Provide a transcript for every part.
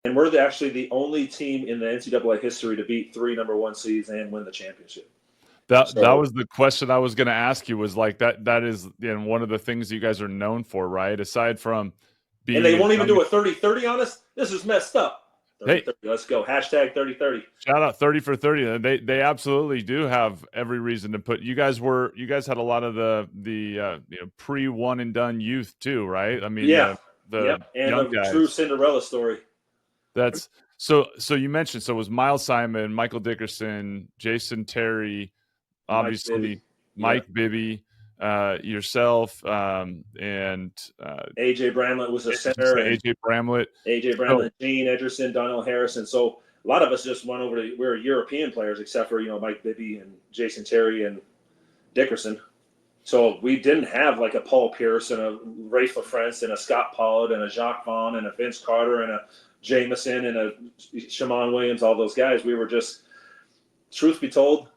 And we're actually the only team in the NCAA history to beat 3 number 1 seeds and win the championship. That was the question I was going to ask you, was like that is one of the things you guys are known for, right? Aside from being, and they won't even do a 30-30 on us. This is messed up. 30-30, hey, let's go. Hashtag 30-30. Shout out 30 for 30. They absolutely do have every reason to put. You guys had a lot of the pre one and done youth too, right? I mean, yeah, the and young the guys. true Cinderella story. That's so you mentioned, so it was Miles Simon, Michael Dickerson, Jason Terry, obviously Mike Bibby, yourself, and AJ Bramlett was a center. AJ Bramlett, Gene Edgerson, Donnell Harrison. So a lot of us just went over to, we were European players, except for, Mike Bibby and Jason Terry and Dickerson. So we didn't have like a Paul Pierce and a Rafe LaFrance and a Scott Pollard and a Jacques Vaughn and a Vince Carter and a Jameson and a Shammond Williams, all those guys. We were just, truth be told,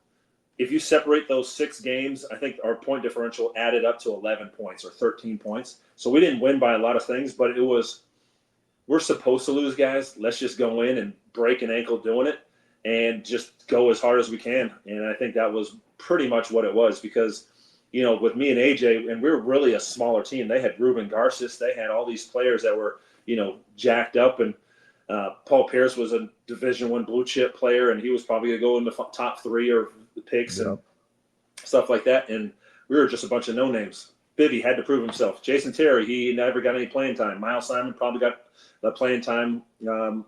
if you separate those 6 games, I think our point differential added up to 11 points or 13 points. So we didn't win by a lot of things, but it was, we're supposed to lose, guys. Let's just go in and break an ankle doing it and just go as hard as we can. And I think that was pretty much what it was, because, with me and AJ, and we were really a smaller team. They had Ruben Garces. They had all these players that were, jacked up. And Paul Pierce was a Division I blue chip player, and he was probably going to go in the top 3 or the picks and stuff like that. And we were just a bunch of no names. Bibby had to prove himself. Jason Terry, he never got any playing time. Miles Simon probably got the playing time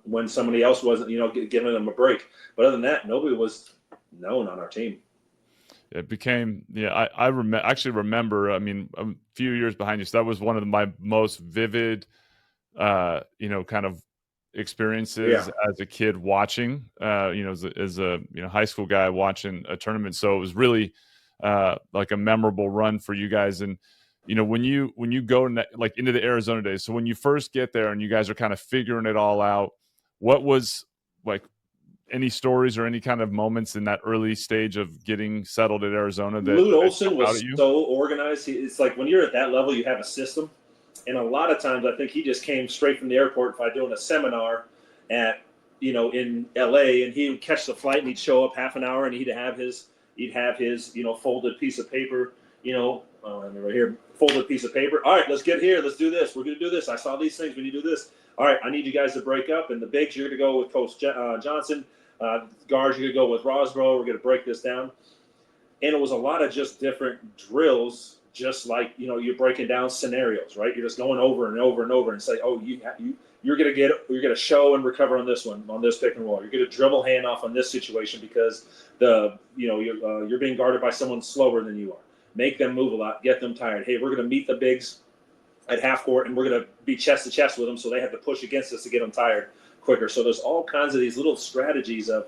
when somebody else wasn't, giving them a break. But other than that, nobody was known on our team. It became, I actually remember, I mean, a few years behind you, so that was one of my most vivid, kind of experiences as a kid watching, as a high school guy watching a tournament. So it was really like a memorable run for you guys. And when you go into the Arizona days, so when you first get there and you guys are kind of figuring it all out, what was like any stories or any kind of moments in that early stage of getting settled at Arizona? Lute Olson was so organized. It's like when you're at that level, you have a system. And a lot of times, I think he just came straight from the airport by doing a seminar at, in LA, and he would catch the flight and he'd show up half an hour and he'd have his, folded piece of paper, right here, folded piece of paper. All right, let's get here. Let's do this. We're going to do this. I saw these things. We need to do this. All right, I need you guys to break up. And the bigs, you're going to go with Coach Johnson. Guards, you're going to go with Rosborough. We're going to break this down. And it was a lot of just different drills, just like, you're breaking down scenarios, right? You're just going over and over and over and say, oh, you're going to show and recover on this one, on this pick and roll. You're going to dribble handoff on this situation because you're being guarded by someone slower than you are. Make them move a lot, get them tired. Hey, we're going to meet the bigs at half court and we're going to be chest to chest with them, so they have to push against us to get them tired quicker. So there's all kinds of these little strategies of,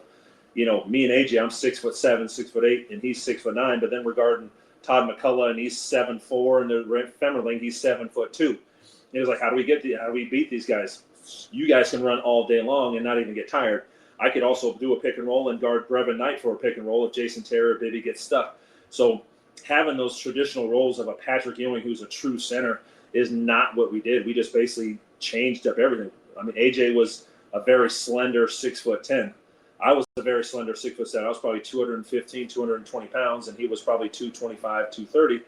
me and AJ, I'm 6'7", 6'8", and he's 6'9", but then we're guarding Todd McCullough, and he's 7'4", and the Femmerling, he's 7'2". It was like, how do we beat these guys? You guys can run all day long and not even get tired. I could also do a pick and roll and guard Brevin Knight for a pick and roll if Jason Terry or Bibby gets stuck. So having those traditional roles of a Patrick Ewing, who's a true center, is not what we did. We just basically changed up everything. I mean, AJ was a very slender 6'10". I was a very slender 6'7". I was probably 215, 220 pounds, and he was probably 225, 230.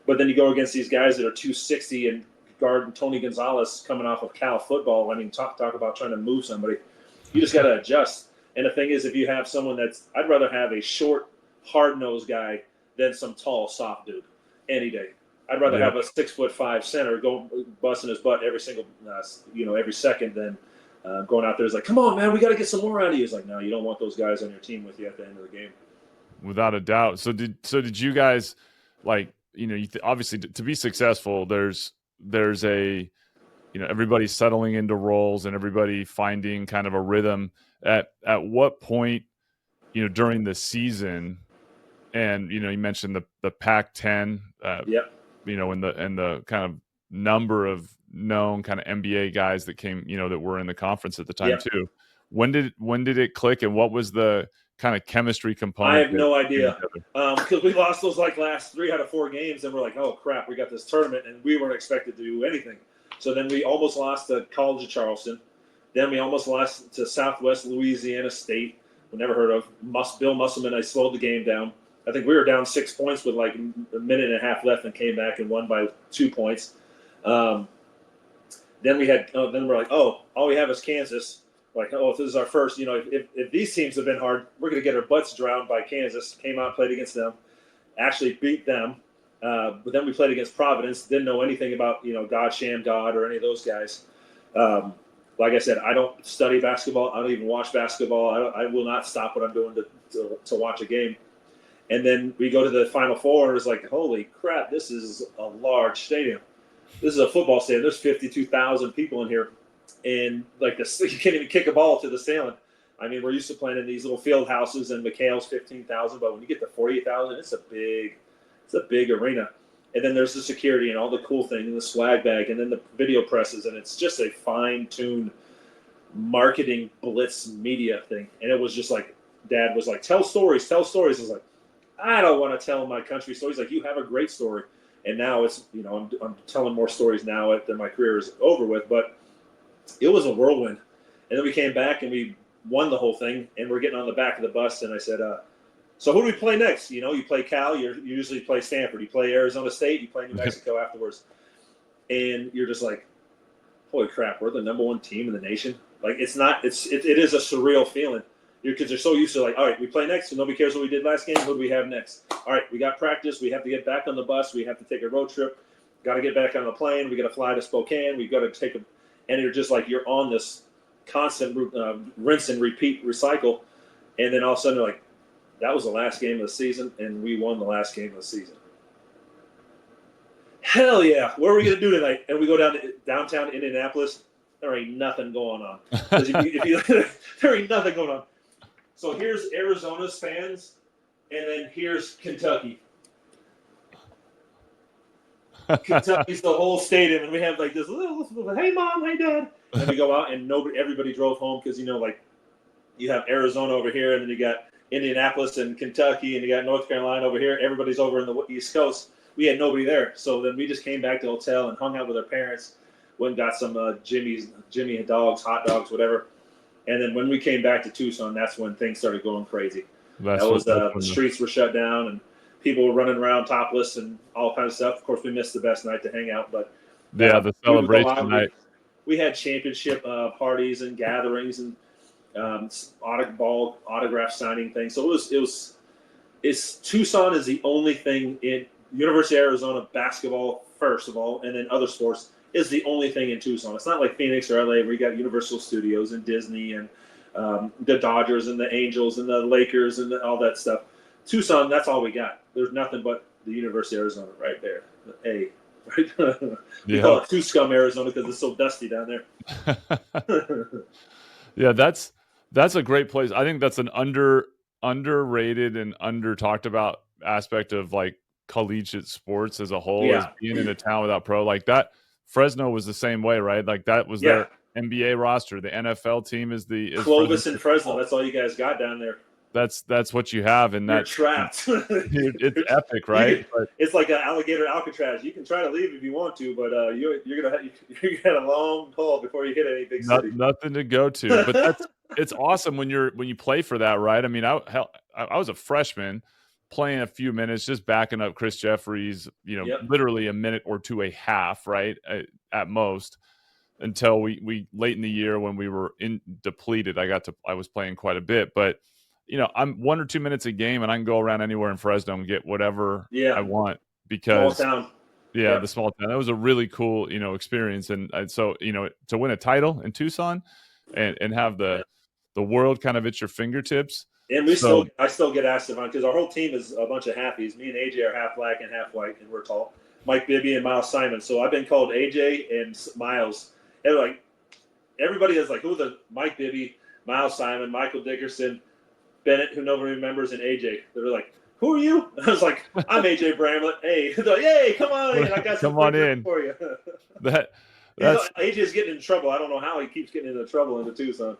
But then you go against these guys that are 260 and guard Tony Gonzalez coming off of Cal football. I mean, talk about trying to move somebody. You just got to adjust. And the thing is, if you have someone I'd rather have a short, hard-nosed guy than some tall, soft dude any day. I'd rather have a 6'5" center go busting his butt every single, every second than going out there is like, come on, man, we got to get some more out of you. It's like, no, you don't want those guys on your team with you at the end of the game. Without a doubt. So did you guys, like, obviously to be successful, there's a, everybody settling into roles and everybody finding kind of a rhythm. At what point, during the season, and, you mentioned the Pac-10, and the kind of number of known kind of NBA guys that came, that were in the conference at the time too. When did it click, and what was the kind of chemistry component? I have no idea, because we lost those last 3 out of 4 games, and we're like, oh crap, we got this tournament, and we weren't expected to do anything. So then we almost lost to College of Charleston. Then we almost lost to Southwest Louisiana State. We never heard of Bill Musselman. I slowed the game down. I think we were down 6 points with like a minute and a half left and came back and won by 2 points. Then we're like, all we have is Kansas. Like, if this is our first, if these teams have been hard, we're going to get our butts drowned by Kansas. Came out, played against them, actually beat them. But then we played against Providence. Didn't know anything about, God, Sham God, or any of those guys. Like I said, I don't study basketball. I don't even watch basketball. I will not stop what I'm doing to watch a game. And then we go to the Final Four, and it's like, holy crap, this is a large stadium. This is a football stadium. There's 52,000 people in here. And, like, you can't even kick a ball to the ceiling. I mean, we're used to playing in these little field houses, and McHale's 15,000. But when you get to 48,000, it's a big arena. And then there's the security and all the cool thing and the swag bag and then the video presses. And it's just a fine-tuned marketing blitz media thing. And it was just like, Dad was like, tell stories. I was like, I don't want to tell my country stories. Like, you have a great story. And now it's, I'm telling more stories now that my career is over with. But it was a whirlwind. And then we came back and we won the whole thing. And we're getting on the back of the bus. And I said, so who do we play next? You play Cal, you usually play Stanford. You play Arizona State, you play New Mexico afterwards. And you're just like, holy crap, we're the number one team in the nation. Like, it is a surreal feeling. Your kids are so used to, like, all right, we play next, so nobody cares what we did last game. Who do we have next? All right, we got practice. We have to get back on the bus. We have to take a road trip. Got to get back on the plane. We got to fly to Spokane. We got to take and you're just like, you're on this constant rinse and repeat, recycle. And then all of a sudden, you're like, that was the last game of the season, and we won the last game of the season. Hell yeah. What are we going to do tonight? And we go down to downtown Indianapolis. There ain't nothing going on. There ain't nothing going on. So here's Arizona's fans, and then here's Kentucky. Kentucky's the whole stadium, and we have like this little, hey, Mom, hey, Dad. And we go out, and everybody drove home because, you have Arizona over here, and then you got Indianapolis and Kentucky, and you got North Carolina over here. Everybody's over in the East Coast. We had nobody there. So then we just came back to the hotel and hung out with our parents, went and got some Jimmy dogs, hot dogs, whatever. And then when we came back to Tucson, that's when things started going crazy. The streets were shut down, and people were running around topless and all kinds of stuff. Of course, we missed the best night to hang out. But the celebration night. We had championship parties and gatherings and autograph signing thing. So Tucson is the only thing in University of Arizona basketball, first of all, and then other sports is the only thing in Tucson. It's not like Phoenix or LA where you got Universal Studios and Disney and the Dodgers and the Angels and the Lakers and all that stuff. Tucson, that's all we got. There's nothing but the University of Arizona right there. We call it Tucson, Arizona, because it's so dusty down there. Yeah, that's a great place. I think that's an underrated and under talked about aspect of like collegiate sports as a whole, as being in a town without pro. Like that, Fresno was the same way, right? Like that was their NBA roster. The NFL team is Clovis and Fresno. That's all you guys got down there. That's what you have, and that's trapped. It's epic, right? It's like an alligator Alcatraz. You can try to leave if you want to, but you're gonna a long haul before you hit any big city. Nothing to go to, but it's awesome when you play for that, right? I mean, I was a freshman playing a few minutes, just backing up Chris Jeffries, literally a minute or two a half, right, at most, until we late in the year when we were depleted. I was playing quite a bit, but I'm 1 or 2 minutes a game, and I can go around anywhere in Fresno and get whatever I want because small town. The small town. That was a really cool experience, and so to win a title in Tucson and have the world kind of at your fingertips. And I still get asked about, because our whole team is a bunch of halfies. Me and AJ are half black and half white, and we're tall. Mike Bibby and Miles Simon. So I've been called AJ and Miles. And like everybody is like, who the Mike Bibby, Miles Simon, Michael Dickerson, Bennett, who nobody remembers, and AJ. They're like, who are you? I was like, I'm AJ Bramlett. Hey, they're like, hey, come on in. I got some in for you. That's AJ's getting in trouble. I don't know how he keeps getting into trouble into Tucson.